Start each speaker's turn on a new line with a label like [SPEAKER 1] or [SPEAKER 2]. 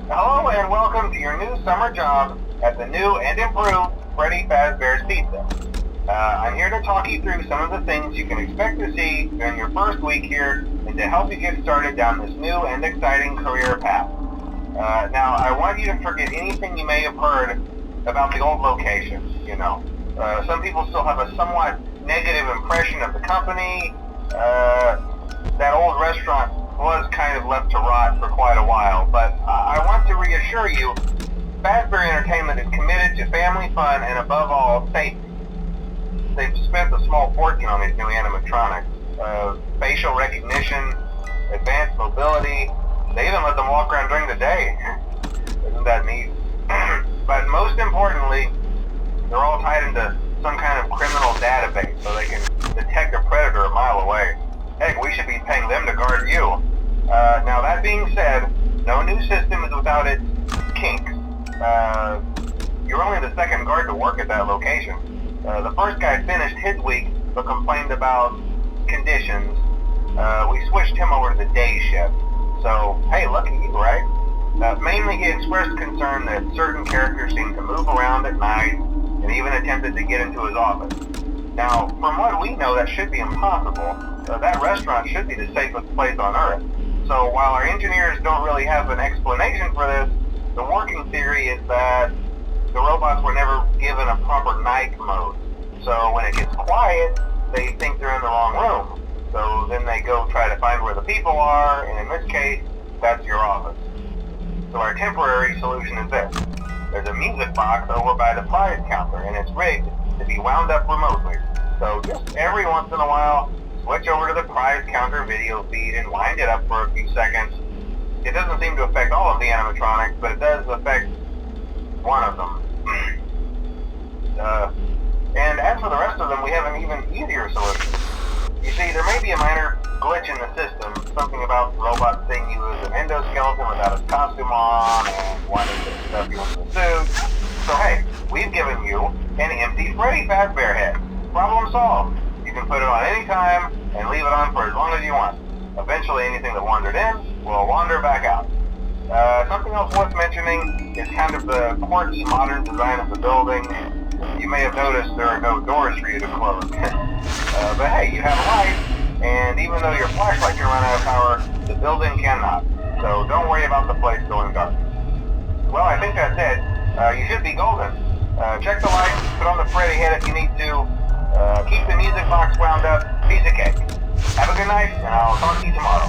[SPEAKER 1] Hello and welcome to your new summer job at the new and improved Freddy Fazbear's Pizza. I'm here to talk you through some of the things you can expect to see during your first week here and to help you get started down this new and exciting career path. Now, I want you to forget anything you may have heard about the old location, you know. Some people still have a somewhat negative impression of the company. That old restaurant was kind of left to rot for quite a while, but I want to reassure you, Fazbear Entertainment is committed to family fun and above all, safety. They've spent a small fortune on these new animatronics. Facial recognition, advanced mobility, they even let them walk around during the day. Isn't that neat? But most importantly, they're all tied into some kind of criminal database so they can detect a predator a mile away. Heck, we should be paying them to guard you. Now that being said, no new system is without its kinks. You're only the second guard to work at that location. The first guy finished his week but complained about conditions. We switched him over to the day shift. So, hey, lucky you, right? Mainly he expressed concern that certain characters seemed to move around at night and even attempted to get into his office. Now, from what we know, that should be impossible. That restaurant should be the safest place on Earth. So while our engineers don't really have an explanation for this, the working theory is that the robots were never given a proper night mode. So when it gets quiet, they think they're in the wrong room. So then they go try to find where the people are, and in this case, that's your office. So our temporary solution is this. There's a music box over by the prize counter, and it's rigged to be wound up remotely. So just every once in a while, switch over to the prize counter video feed and wind it up for a few seconds. It doesn't seem to affect all of the animatronics, but it does affect one of them. And as for the rest of them, we have an even easier solution. You see, there may be a minor glitch in the system, something about the robot seeing you as an endoskeleton without his costume on, and wanting to stuff you into the suit. So hey, we've given you an empty Freddy Fazbear head. Problem solved. You can put it on any time and leave it on for as long as you want. Eventually anything that wandered in will wander back out. Something else worth mentioning is kind of the quirky modern design of the building. You may have noticed there are no doors for you to close. But hey, you have a light, and even though your flashlight can run out of power, the building cannot. So don't worry about the place going dark. Well, I think that's it. You should be golden. Check the lights, put on the Freddy head if you need to. Keep the music box wound up. Piece of cake. Have a good night, and I'll talk to you tomorrow.